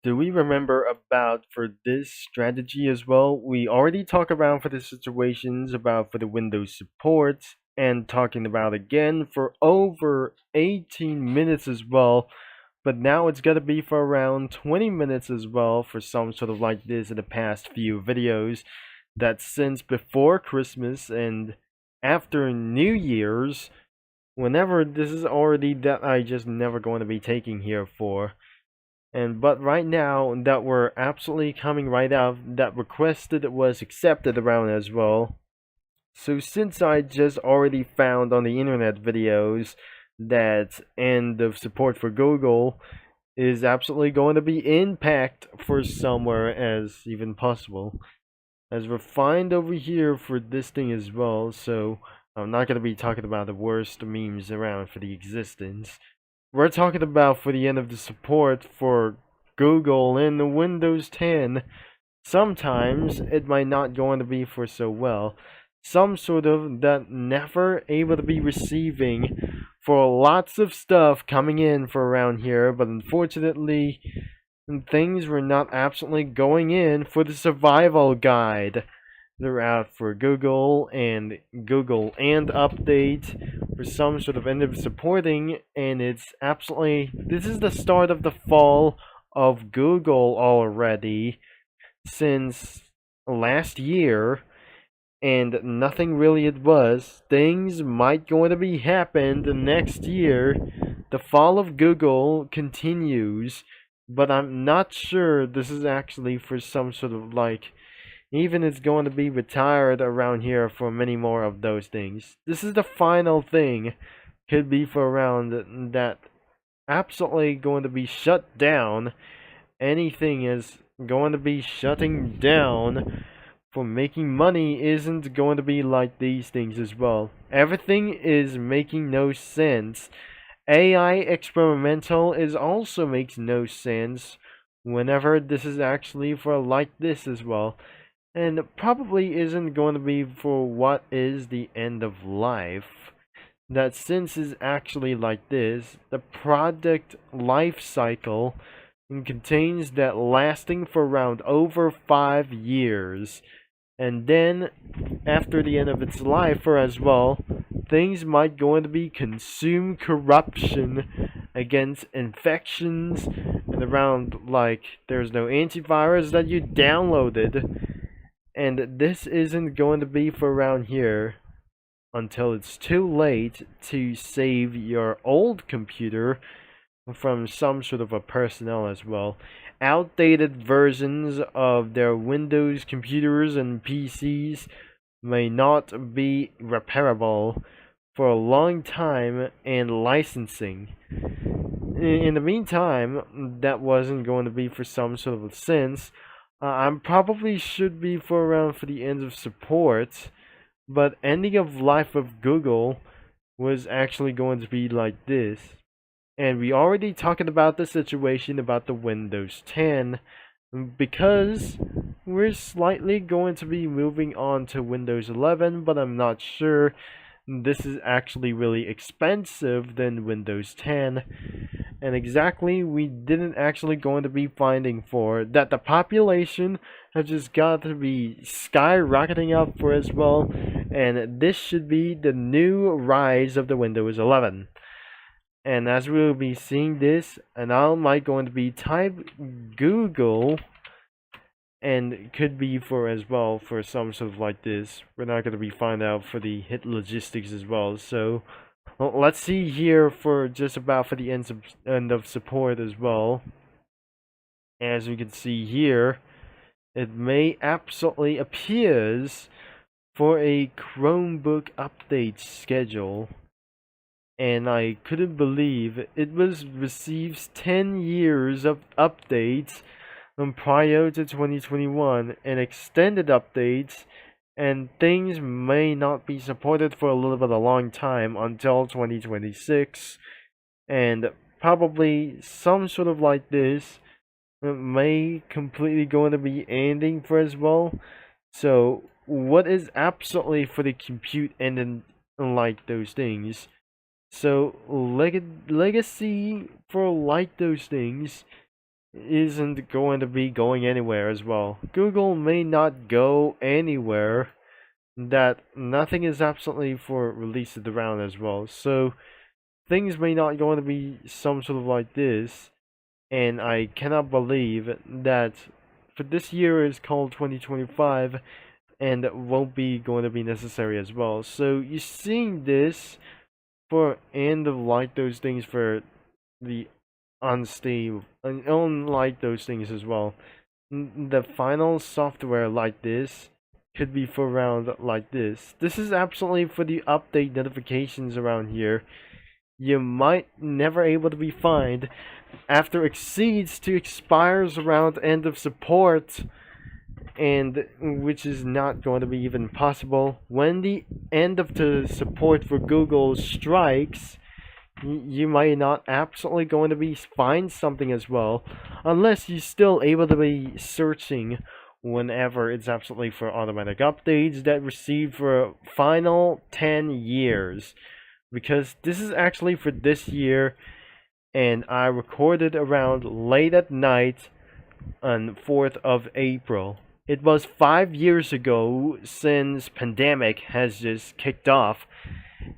Do we remember about for this strategy as well? We already talked about for the situations about for the Windows support and talking about again for over 18 minutes as well. But now it's gonna be for around 20 minutes as well for some sort of like this in the past few videos that since before Christmas and after New Year's, whenever this is already that I just never going to be taking here for. And but right now that we're absolutely coming right out, that requested was accepted around as well. So since I just already found on the internet videos that end of support for Google is absolutely going to be impact for somewhere as even possible. As refined over here for this thing as well, so I'm not going to be talking about the worst memes around for the existence. We're talking about for the end of the support for Google in the Windows 10. Sometimes it might not going to be for so well. Some sort of that never able to be receiving for lots of stuff coming in for around here, but unfortunately things were not absolutely going in for the survival guide. They're out for Google and update for some sort of end of supporting, and it's absolutely this is the start of the fall of Google already since last year, and nothing really it was. Things might going to be happened next year. The fall of Google continues, but I'm not sure this is actually for some sort of like even it's going to be retired around here for many more of those things. This is the final thing. Could be for around that absolutely going to be shut down. Anything is going to be shutting down for making money isn't going to be like these things as well. Everything is making no sense. AI experimental is also makes no sense whenever this is actually for like this as well. And probably isn't going to be for what is the end of life. That since is actually like this, the product life cycle contains that lasting for around over 5 years. And then after the end of its life or as well, things might going to be consume corruption against infections and around like there's no antivirus that you downloaded, and this isn't going to be for around here until it's too late to save your old computer from some sort of a personnel as well. Outdated versions of their Windows computers and PCs may not be repairable for a long time and licensing. In the meantime, that wasn't going to be for some sort of sense. I'm probably should be for around for the end of support, but ending of life of Google was actually going to be like this. And we already talking about the situation about the Windows 10 because we're slightly going to be moving on to Windows 11, but I'm not sure this is actually really expensive than Windows 10. And exactly we didn't actually going to be finding for that the population has just got to be skyrocketing up for as well, and this should be the new rise of the Windows 11. And as we will be seeing this, and I might going to be type Google, and could be for as well for some sort of like this. We're not going to be find out for the hit logistics as well. So well, let's see here for just about for the end of support as well. As we can see here, it may absolutely appears for a Chromebook update schedule. And I couldn't believe it was receives 10 years of updates prior to 2021 and extended updates, and things may not be supported for a little bit of a long time until 2026, and probably some sort of like this may completely going to be ending for as well. So what is absolutely for the compute and like those things. So legacy for like those things isn't going to be going anywhere as well. Google may not go anywhere, that nothing is absolutely for released around as well. So things may not going to be some sort of like this, and I cannot believe that for this year is called 2025 and won't be going to be necessary as well. So you're seeing this for end of like those things for the unstable and unlike those things as well. The final software like this could be for around like this. This is absolutely for the update notifications around here. You might never able to be find after exceeds to expires around end of support, and which is not going to be even possible when the end of the support for Google strikes. You might not absolutely going to be find something as well, unless you're still able to be searching whenever it's absolutely for automatic updates that received for final 10 years, because this is actually for this year, and I recorded around late at night on 4th of April. It was 5 years ago since pandemic has just kicked off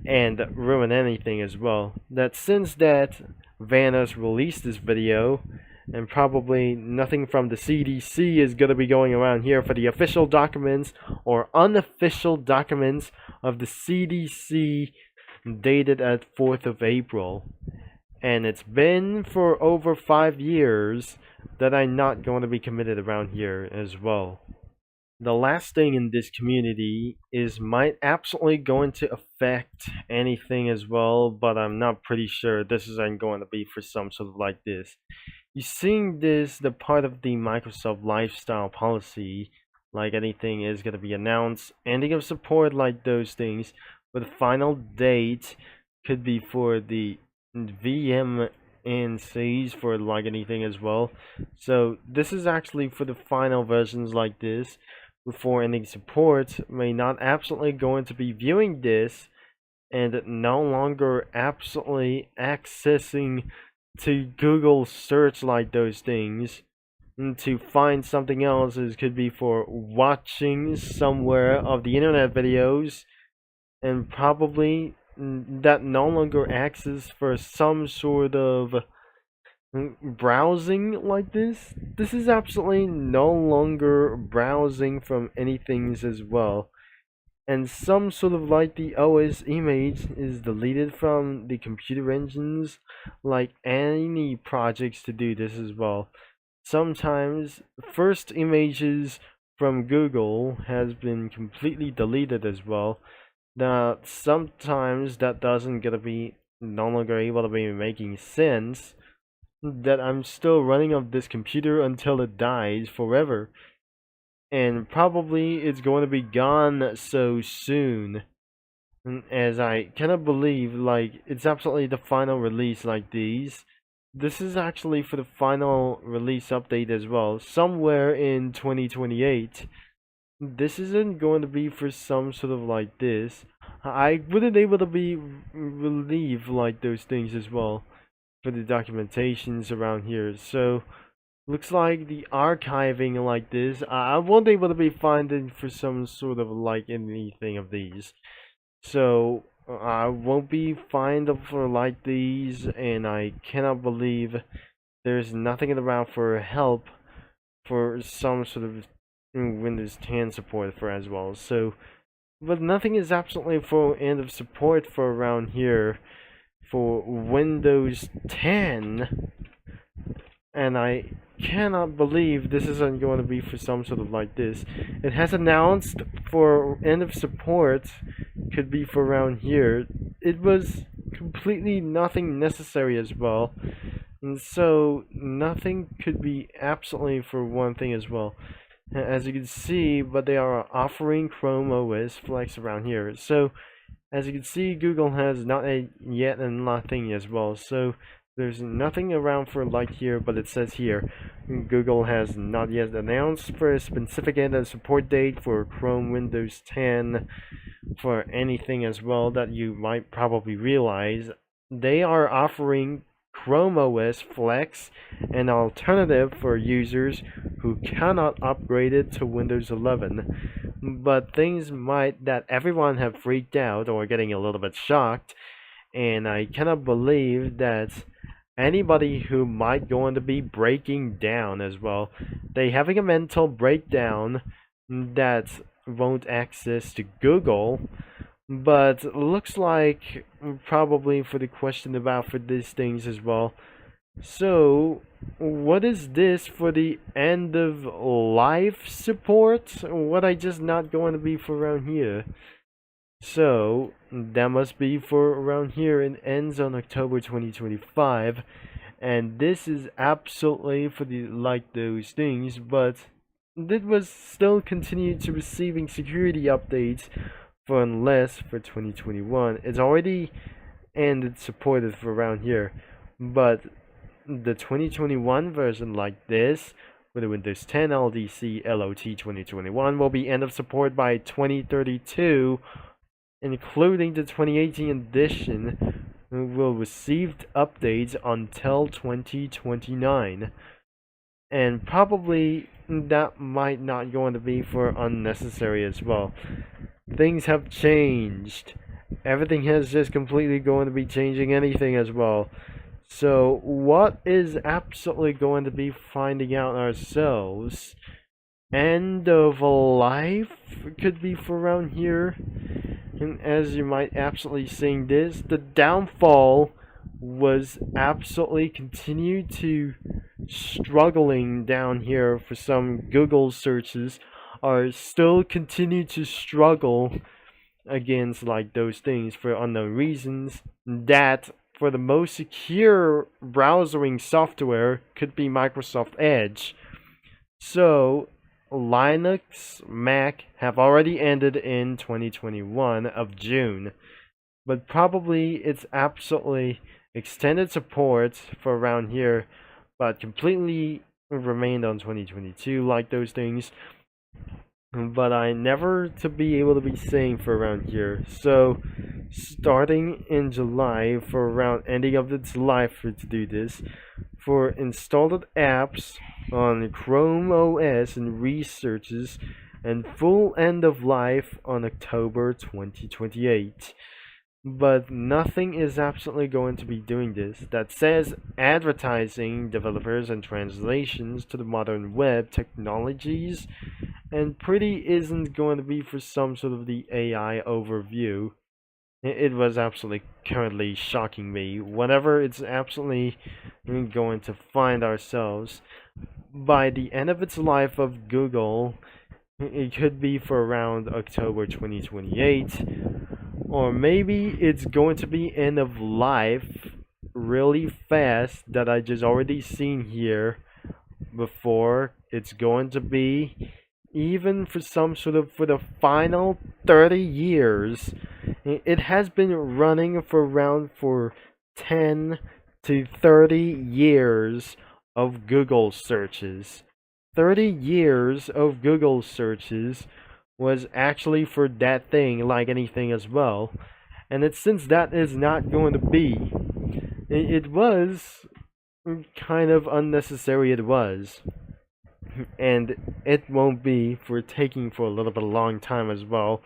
and ruined anything as well. That since that Vanos released this video, and probably nothing from the CDC is going to be going around here for the official documents or unofficial documents of the CDC dated at 4th of April. And it's been for over 5 years that I'm not going to be committed around here as well. The last thing in this community is might absolutely going to affect anything as well, but I'm not pretty sure this isn't going to be for some sort of like this. You're seeing this, the part of the Microsoft lifestyle policy, like anything is going to be announced, ending of support like those things, but the final date could be for the VMNCs for like anything as well. So this is actually for the final versions like this. Before ending support may not absolutely going to be viewing this and no longer absolutely accessing to Google search like those things, and to find something else is could be for watching somewhere of the internet videos, and probably that no longer access for some sort of browsing like this. This is absolutely no longer browsing from anything as well, and some sort of like the OS image is deleted from the computer engines, like any projects to do this as well. Sometimes first images from Google has been completely deleted as well. Now sometimes that doesn't gonna be no longer able to be making sense, that I'm still running on this computer until it dies forever. And probably it's going to be gone so soon. As I cannot believe, like, it's absolutely the final release like these. This is actually for the final release update as well, somewhere in 2028. This isn't going to be for some sort of like this. I wouldn't able to be relieve like those things as well for the documentations around here. So looks like the archiving like this, I won't be able to be finding for some sort of like anything of these. So I won't be finding for like these, and I cannot believe there's nothing around for help for some sort of Windows 10 support for as well. So, but nothing is absolutely for end of support for around here for Windows 10, and I cannot believe this isn't going to be for some sort of like this. It has announced for end of support could be for around here. It was completely nothing necessary as well, and so nothing could be absolutely for one thing as well. As you can see, but they are offering Chrome OS Flex around here. So as you can see, Google has not yet and nothing as well. So there's nothing around for like here, but it says here Google has not yet announced for a specific end of support date for Chrome Windows 10 for anything as well that you might probably realize. They are offering Chrome OS Flex, an alternative for users who cannot upgrade it to Windows 11. But things might that everyone have freaked out or getting a little bit shocked, and I cannot believe that anybody who might going to be breaking down as well, they having a mental breakdown that won't access to Google. But looks like probably for the question about for these things as well. So, what is this for the end of life support? What I just not going to be for around here? So, that must be for around here and ends on October 2025. And this is absolutely for the like those things, but it was still continued to receiving security updates for unless for 2021. It's already ended supported for around here, but the 2021 version like this with the Windows 10 LDC LOT 2021 will be end of support by 2032, including the 2018 edition will receive updates until 2029. And probably that might not going to be for unnecessary as well. Things have changed. Everything has just completely going to be changing anything as well. So what is absolutely going to be finding out ourselves? End of life could be for around here. And as you might absolutely seeing this, the downfall was absolutely continued to struggling down here for some Google searches are still continue to struggle against like those things for unknown reasons. That for the most secure browsing software could be Microsoft Edge. So Linux, Mac have already ended in 2021 of June, but probably it's absolutely extended support for around here, but completely remained on 2022 like those things. But I never to be able to be saying for around here. So starting in July for around ending of its life for to do this for installed apps on Chrome OS and researches and full end of life on October 2028. But nothing is absolutely going to be doing this. That says advertising developers and translations to the modern web technologies, and pretty isn't going to be for some sort of the AI overview. It was absolutely currently shocking me. Whenever it's absolutely going to find ourselves by the end of its life of Google, it could be for around October 2028, or maybe it's going to be end of life really fast that I just already seen here before. It's going to be even for some sort of for the final 30 years. It has been running for around for 10 to 30 years of Google searches. 30 years of Google searches was actually for that thing like anything as well. And it's since that is not going to be, it was kind of unnecessary, it was. And it won't be for taking for a little bit long time as well,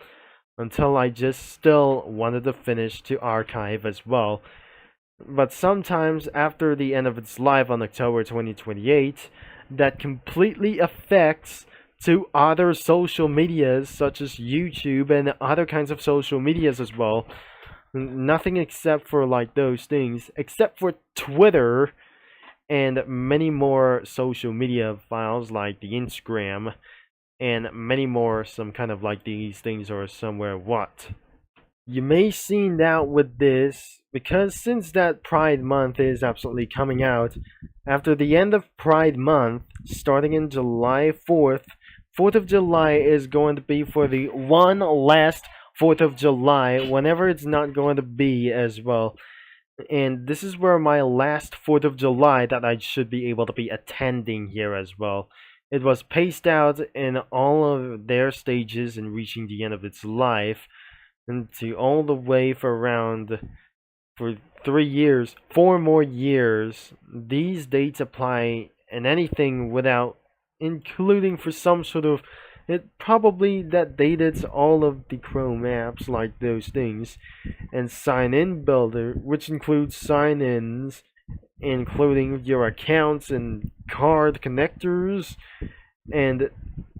until I just still wanted to finish to archive as well. But sometimes after the end of its life on October 2028, that completely affects to other social medias such as YouTube and other kinds of social medias as well. Nothing except for like those things, except for Twitter and many more social media files like the Instagram and many more, some kind of like these things or somewhere what. You may seen that with this because since that Pride Month is absolutely coming out, after the end of Pride Month, starting in July 4th, 4th of July is going to be for the one last 4th of July, whenever it's not going to be as well. And this is where my last 4th of July that I should be able to be attending here as well. It was paced out in all of their stages and reaching the end of its life, and to all the way for around for 3 years, 4 more years. These dates apply in anything without including for some sort of it probably that dated all of the Chrome apps like those things and sign in builder, which includes sign ins, including your accounts and card connectors. And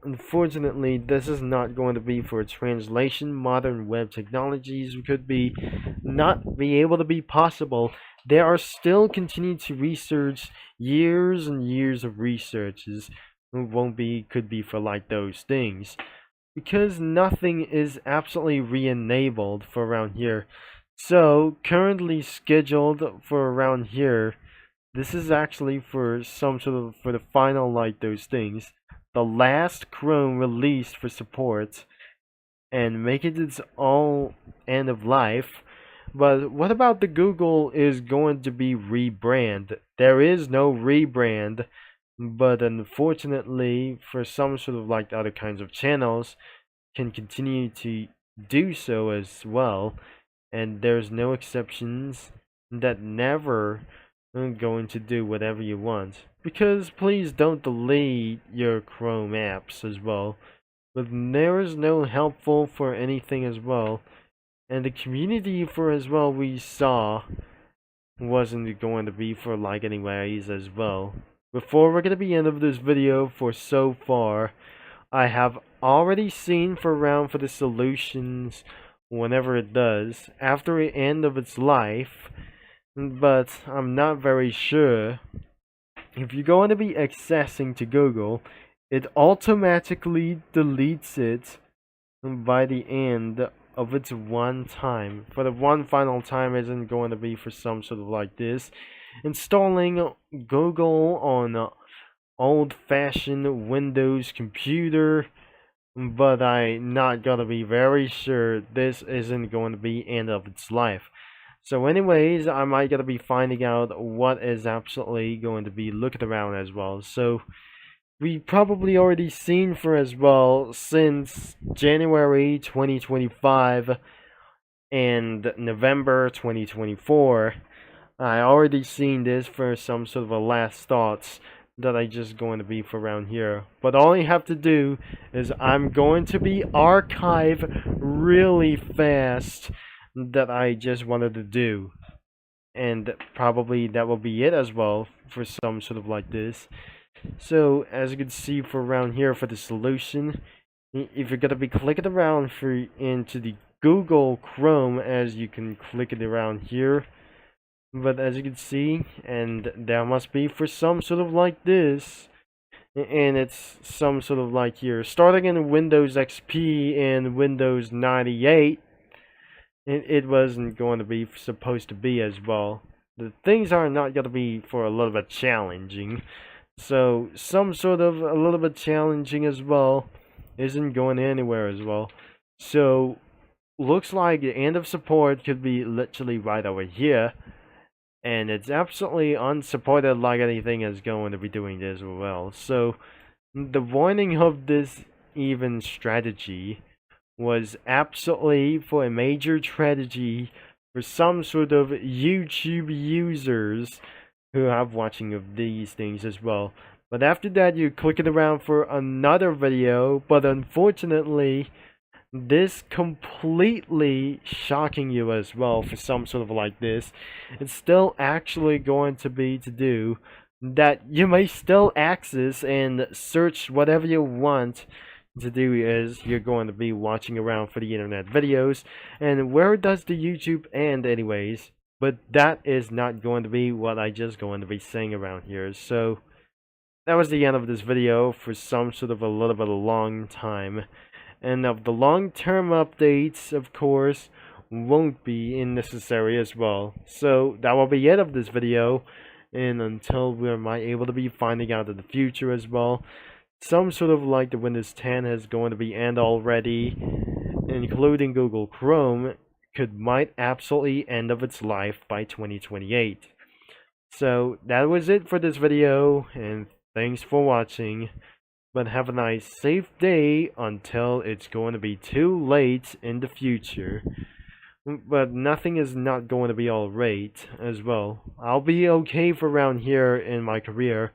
unfortunately, this is not going to be for translation. Modern web technologies could be not be able to be possible. There are still continuing to research years and years of researches. It won't be could be for like those things because nothing is absolutely re-enabled for around here. So currently scheduled for around here. This is actually for some sort of for the final like those things. The last Chrome released for support and make it its all end of life. But what about the Google is going to be rebrand? There is no rebrand, but unfortunately for some sort of like other kinds of channels can continue to do so as well, and there's no exceptions that never going to do whatever you want. Because please don't delete your Chrome apps as well. But there is no helpful for anything as well. And the community for as well we saw wasn't going to be for like anyways as well. Before we're going to be end of this video for so far, I have already seen for around for the solutions whenever it does after the end of its life, but I'm not very sure. If you're going to be accessing to Google, it automatically deletes it by the end of its one time. For the one final time isn't going to be for some sort of like this. Installing Google on old-fashioned Windows computer, but I'm not gonna be very sure this isn't going to be end of its life. So anyways, I might gonna be finding out what is absolutely going to be looking around as well. So we probably already seen for as well since January 2025 and November 2024. I already seen this for some sort of a last thoughts that I just going to be for around here. But all you have to do is I'm going to be archive really fast that I just wanted to do. And probably that will be it as well for some sort of like this. So as you can see for around here for the solution, if you're gonna be clicking around for into the Google Chrome, as you can click it around here, but as you can see, and there must be for some sort of like this, and it's some sort of like here starting in Windows XP and Windows 98. It wasn't going to be supposed to be as well. The things are not going to be for a little bit challenging. So some sort of a little bit challenging as well isn't going anywhere as well. So looks like the end of support could be literally right over here. And it's absolutely unsupported like anything is going to be doing this as well. So the warning of this even strategy was absolutely for a major tragedy for some sort of YouTube users who have watching of these things as well. But after that, you're clicking around for another video, but unfortunately, this completely shocking you as well for some sort of like this. It's still actually going to be to do that you may still access and search whatever you want to do is you're going to be watching around for the internet videos. And where does the YouTube end anyways? But that is not going to be what I just going to be saying around here. So that was the end of this video for some sort of a little bit of a long time. And of the long-term updates, of course, won't be necessary as well. So that will be it of this video. And until we might able to be finding out in the future as well, some sort of like the Windows 10 is going to be end already, including Google Chrome, might absolutely end of its life by 2028. So that was it for this video, and thanks for watching. But have a nice, safe day until it's going to be too late in the future. but nothing is not going to be alright as well. I'll be okay for around here in my career,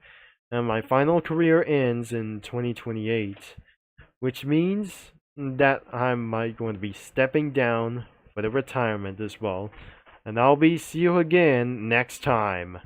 and my final career ends in 2028, which means that I might going to be stepping down for the retirement as well. And I'll be see you again next time.